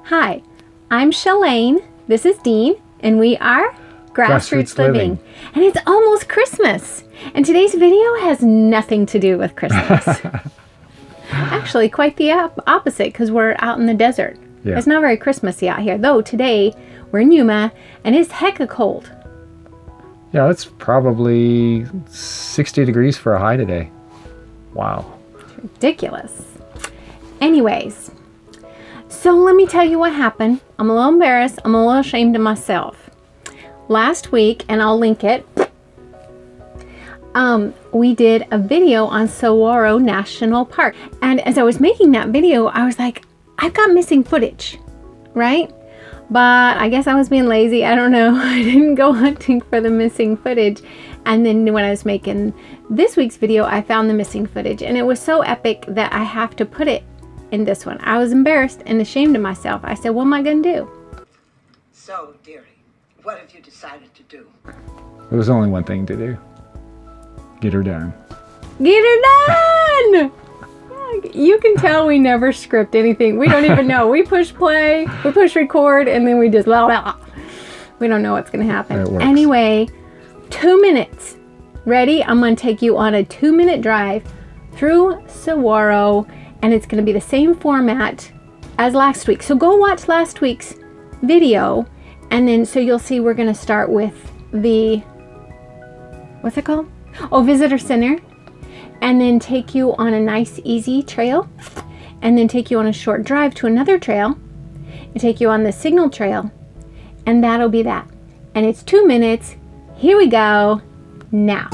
Hi, I'm Shalane, this is Dean, and we are Grassroots Living. And it's almost Christmas, and today's video has nothing to do with Christmas. Actually, quite the opposite, because we're out in the desert. Yeah. It's not very Christmassy out here, though today we're in Yuma, and it's hecka cold. Yeah, it's probably 60 degrees for a high today. Wow. It's ridiculous. Anyways, so let me tell you what happened. I'm a little embarrassed. I'm a little ashamed of myself. Last week, and I'll link it, we did a video on Saguaro National Park. And as I was making that video, I was like, I've got missing footage, right? But I guess I was being lazy. I don't know. I didn't go hunting for the missing footage. And then when I was making this week's video, I found the missing footage. And it was so epic that I have to put it in this one. I was embarrassed and ashamed of myself. I said, what am I going to do? So, dearie, what have you decided to do? There was only one thing to do. Get her done. Get her done! You can tell we never script anything. We don't even know. We push play, we push record, and then we just blah, blah. We don't know what's going to happen. Anyway, 2 minutes. Ready? I'm going to take you on a 2-minute drive through Saguaro, and it's going to be the same format as last week. So go watch last week's video, and then so you'll see we're going to start with the, what's it called? Oh, Visitor Center. And then take you on a nice easy trail, and then take you on a short drive to another trail, and take you on the signal trail, and that'll be that. And it's 2 minutes. Here we go now.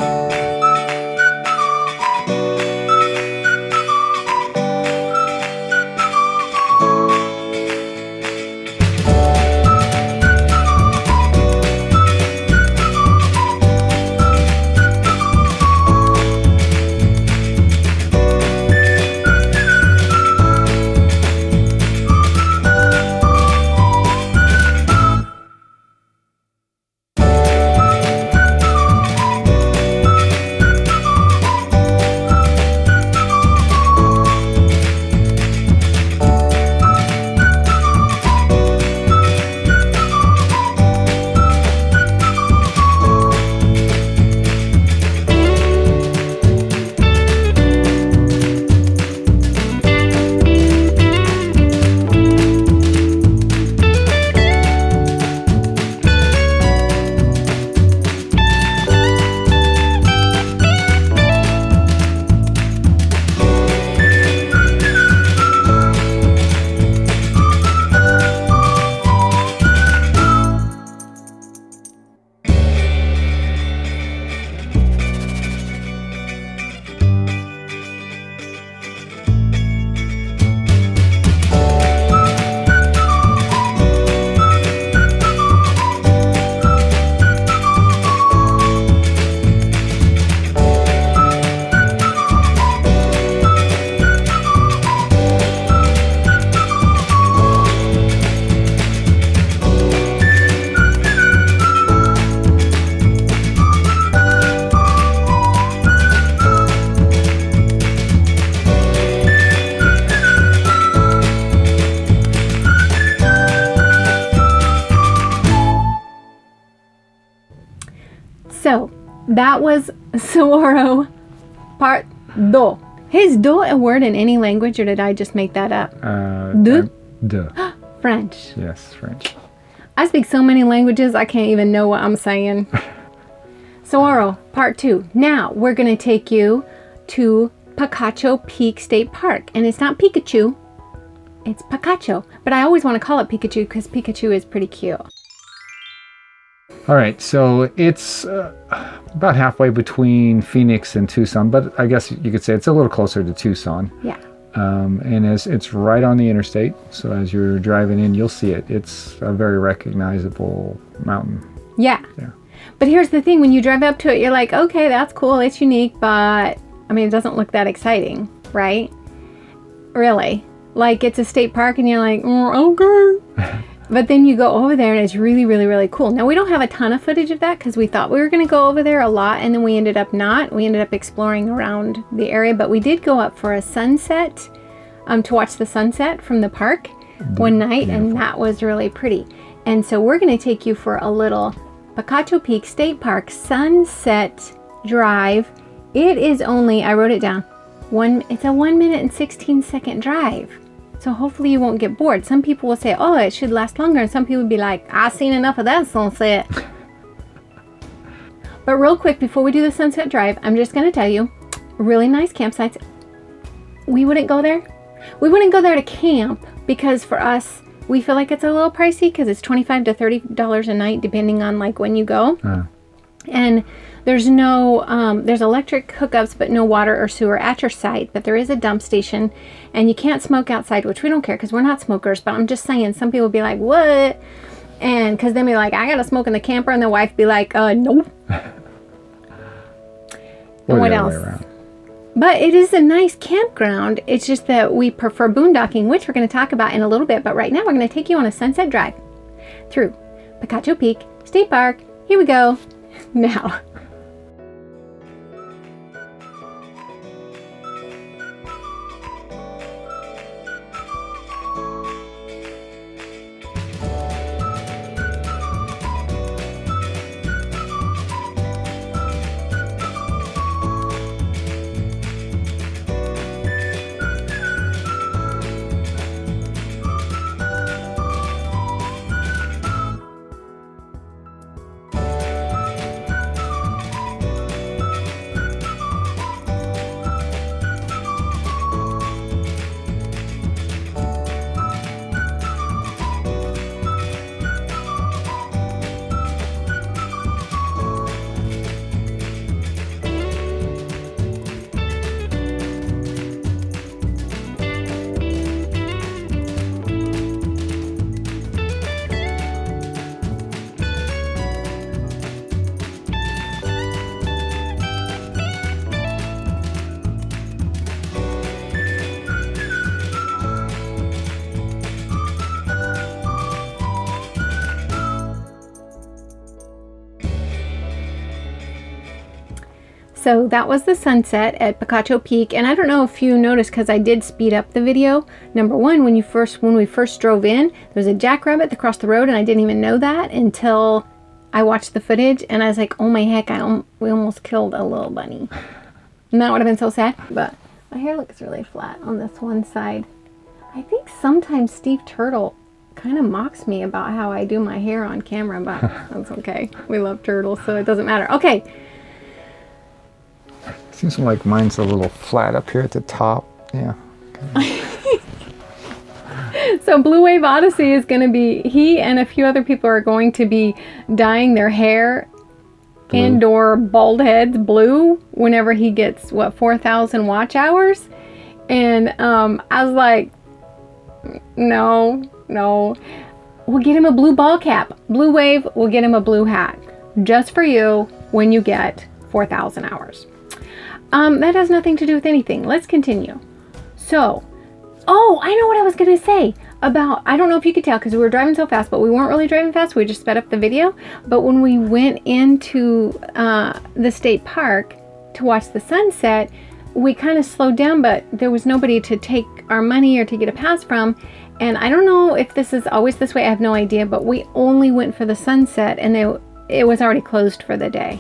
So that was Saguaro Part 2. Is do a word in any language, or did I just make that up? French. Yes, French. I speak so many languages, I can't even know what I'm saying. Saguaro Part 2. Now we're going to take you to Picacho Peak State Park. And it's not Pikachu, it's Picacho. But I always want to call it Pikachu because Pikachu is pretty cute. All right, so it's about halfway between Phoenix and Tucson, but I guess you could say it's a little closer to Tucson. Yeah. And it's right on the interstate, so as you're driving in, you'll see it. It's a very recognizable mountain. Yeah. But here's the thing, when you drive up to it, you're like, okay, that's cool, it's unique, but I mean, it doesn't look that exciting, right? Really. Like, it's a state park, and you're like, okay. But then you go over there and it's really, really, really cool. Now, we don't have a ton of footage of that because we thought we were going to go over there a lot, and then we ended up not. We ended up exploring around the area, but we did go up for a sunset, to watch the sunset from the park. one night, and that was really pretty. And so we're going to take you for a little Picacho Peak State Park sunset drive. It is only, I wrote it down, it's a 1 minute and 16-second drive. So hopefully you won't get bored. Some people will say, oh, it should last longer. And some people will be like, I've seen enough of that sunset. But real quick, before we do the sunset drive, I'm just going to tell you, really nice campsites. We wouldn't go there. We wouldn't go there to camp because for us, we feel like it's a little pricey because it's $25 to $30 a night depending on like when you go. And there's no, there's electric hookups but no water or sewer at your site, but there is a dump station and you can't smoke outside, which we don't care because we're not smokers, but I'm just saying some people be like, what? And because they be like, I gotta smoke in the camper, and the wife be like, nope. And what else? But it is a nice campground. It's just that we prefer boondocking, which we're going to talk about in a little bit. But right now we're going to take you on a sunset drive through Picacho Peak State Park. Here we go. Now. So that was the sunset at Picacho Peak, and I don't know if you noticed because I did speed up the video. Number one, when we first drove in, there was a jackrabbit across the road, and I didn't even know that until I watched the footage, and I was like, oh my heck, we almost killed a little bunny. And that would have been so sad. But my hair looks really flat on this one side. I think sometimes Steve Turtle kind of mocks me about how I do my hair on camera, but that's okay. We love turtles, so it doesn't matter. Okay. Seems like mine's a little flat up here at the top. Yeah. So BluWave Odyssey is going to be, he and a few other people are going to be dyeing their hair blue. Indoor bald heads blue whenever he gets, 4,000 watch hours. And I was like, no. We'll get him a blue ball cap. BluWave will get him a blue hat just for you when you get 4,000 hours. That has nothing to do with anything. Let's continue. So, I know what I was going to say about, I don't know if you could tell because we were driving so fast, but we weren't really driving fast. We just sped up the video. But when we went into the state park to watch the sunset, we kind of slowed down, but there was nobody to take our money or to get a pass from. And I don't know if this is always this way. I have no idea, but we only went for the sunset and it was already closed for the day.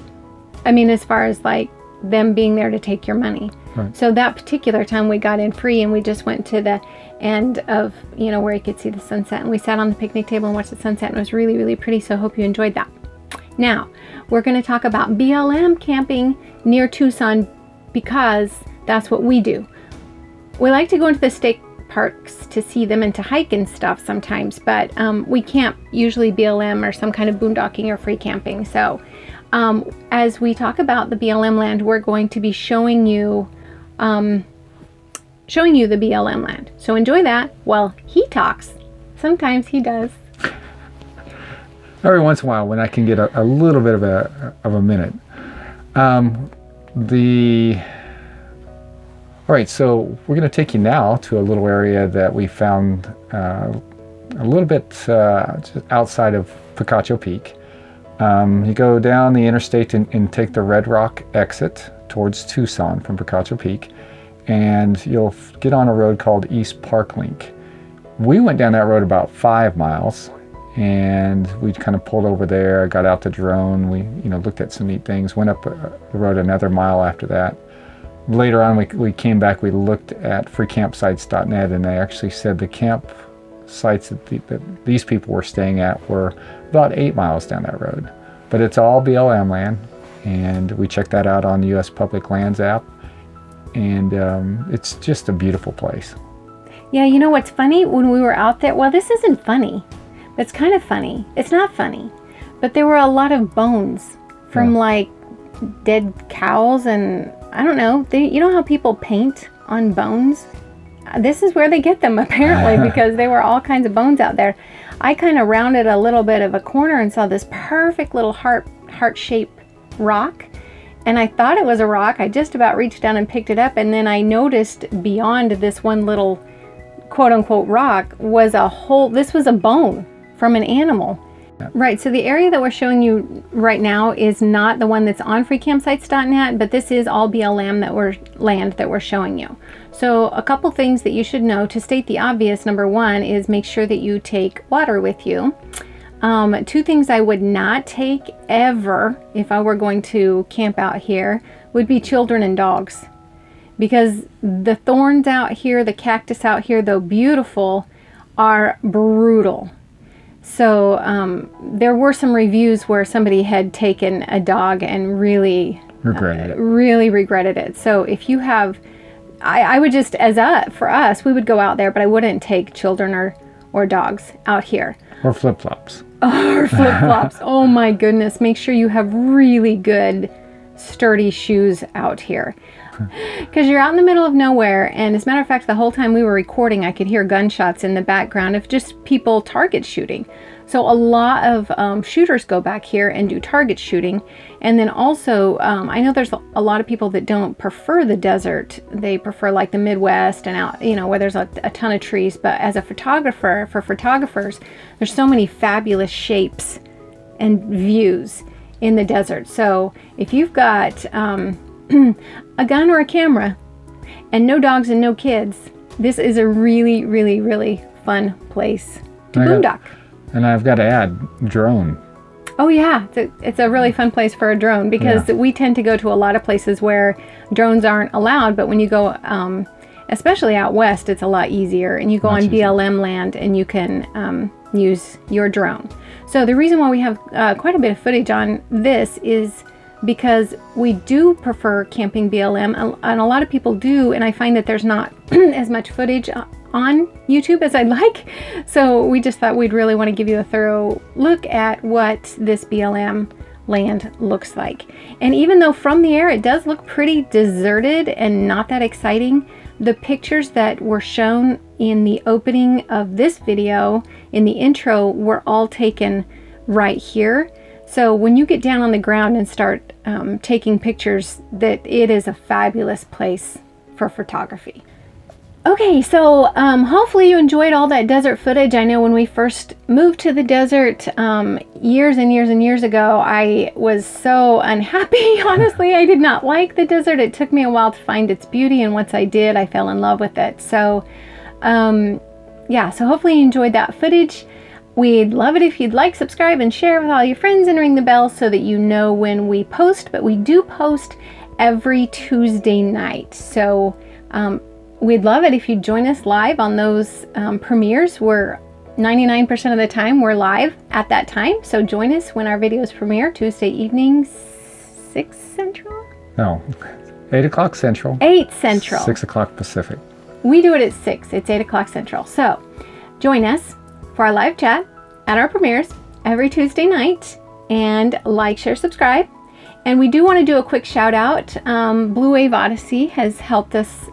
I mean, as far as like them being there to take your money. Right. So that particular time we got in free and we just went to the end of, where you could see the sunset, and we sat on the picnic table and watched the sunset, and it was really, really pretty. So I hope you enjoyed that. Now, we're going to talk about BLM camping near Tucson because that's what we do. We like to go into the state parks to see them and to hike and stuff sometimes, but we camp usually BLM or some kind of boondocking or free camping. So as we talk about the BLM land, we're going to be showing you the BLM land. So enjoy that while he talks. Sometimes he does. Every once in a while, when I can get a little bit of a minute. All right, so we're going to take you now to a little area that we found a little bit just outside of Picacho Peak. You go down the interstate and take the Red Rock exit towards Tucson from Picacho Peak, and you'll get on a road called East Park Link. We went down that road about 5 miles, and we kind of pulled over there, got out the drone, we looked at some neat things, went up the road another mile after that. Later on, we came back, we looked at freecampsites.net, and they actually said the campsites that these people were staying at were about 8 miles down that road. But it's all BLM land, and we checked that out on the U.S. Public Lands app, and it's just a beautiful place. Yeah, you know what's funny? When we were out there, well, this isn't funny. It's kind of funny. It's not funny. But there were a lot of bones from like dead cows, and I don't know. You know how people paint on bones? This is where they get them apparently, because there were all kinds of bones out there. I kind of rounded a little bit of a corner and saw this perfect little heart-shaped rock. And I thought it was a rock. I just about reached down and picked it up, and then I noticed beyond this one little quote-unquote rock was this was a bone from an animal. Right, so the area that we're showing you right now is not the one that's on freecampsites.net, but this is all BLM land that we're showing you. So a couple things that you should know to state the obvious. Number one is make sure that you take water with you. Two things I would not take ever if I were going to camp out here would be children and dogs. Because the thorns out here, the cactus out here, though beautiful, are brutal. So there were some reviews where somebody had taken a dog and really regretted it. So if you have, I would just, for us, we would go out there, but I wouldn't take children or dogs out here. Or flip-flops. Or flip-flops. Oh my goodness. Make sure you have really good, sturdy shoes out here. Because you're out in the middle of nowhere, and as a matter of fact, the whole time we were recording, I could hear gunshots in the background of just people target shooting. So a lot of shooters go back here and do target shooting. And then also, I know there's a lot of people that don't prefer the desert. They prefer like the Midwest and out, where there's a ton of trees. But as a photographer, for photographers, there's so many fabulous shapes and views in the desert. So if you've got a gun or a camera and no dogs and no kids, this is a really, really, really fun place to boondock. And I've got to add, drone. Oh yeah, it's a really fun place for a drone, because we tend to go to a lot of places where drones aren't allowed, but when you go, especially out west, it's a lot easier, and you go on BLM land and you can use your drone. So the reason why we have quite a bit of footage on this is because we do prefer camping BLM, and a lot of people do, and I find that there's not as much footage on YouTube as I'd like. So we just thought we'd really want to give you a thorough look at what this BLM land looks like. And even though from the air it does look pretty deserted and not that exciting, the pictures that were shown in the opening of this video, in the intro, were all taken right here. So when you get down on the ground and start taking pictures, that it is a fabulous place for photography. Okay, so hopefully you enjoyed all that desert footage. I know when we first moved to the desert years and years and years ago, I was so unhappy. Honestly, I did not like the desert. It took me a while to find its beauty, and once I did, I fell in love with it. So yeah, so hopefully you enjoyed that footage. We'd love it if you'd like, subscribe, and share with all your friends, and ring the bell so that you know when we post. But we do post every Tuesday night. So we'd love it if you'd join us live on those premieres. We're 99% of the time we're live at that time. So join us when our videos premiere Tuesday evenings, 6 Central? No, 8 o'clock Central. 8 Central. 6 o'clock Pacific. We do it at 6. It's 8 o'clock Central. So join us for our live chat at our premieres every Tuesday night, and like, share, subscribe. And we do want to do a quick shout out. BluWave Odyssey has helped us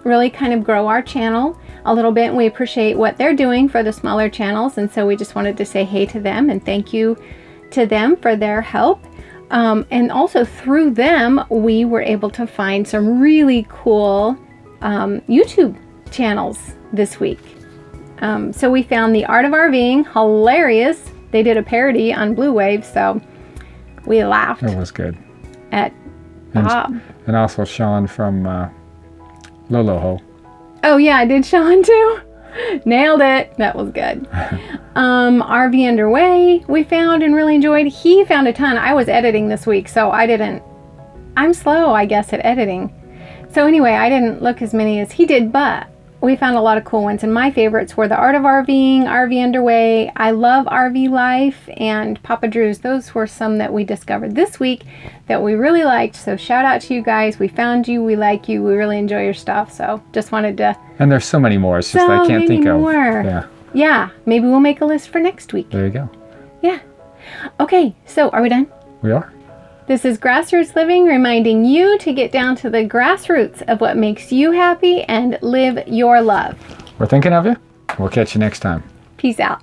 really kind of grow our channel a little bit, and we appreciate what they're doing for the smaller channels, and so we just wanted to say hey to them and thank you to them for their help. And also through them we were able to find some really cool YouTube channels this week. So we found the Art of RVing hilarious. They did a parody on BluWave, so we laughed. It was good. At Bob. And also Sean from Loloho. Oh yeah, did Sean too? Nailed it. That was good. RV Underway we found and really enjoyed. He found a ton. I was editing this week, so I'm slow, I guess, at editing. So anyway, I didn't look as many as he did, but we found a lot of cool ones. And my favorites were the Art of RVing, RV Underway, I Love RV Life, and Papa Drew's. Those were some that we discovered this week that we really liked. So shout out to you guys. We found you. We like you. We really enjoy your stuff. So just wanted to... And there's so many more. It's just I can't think of. Yeah. Yeah. Maybe we'll make a list for next week. There you go. Yeah. Okay. So are we done? We are. This is Grassroots Living, reminding you to get down to the grassroots of what makes you happy and live your love. We're thinking of you. We'll catch you next time. Peace out.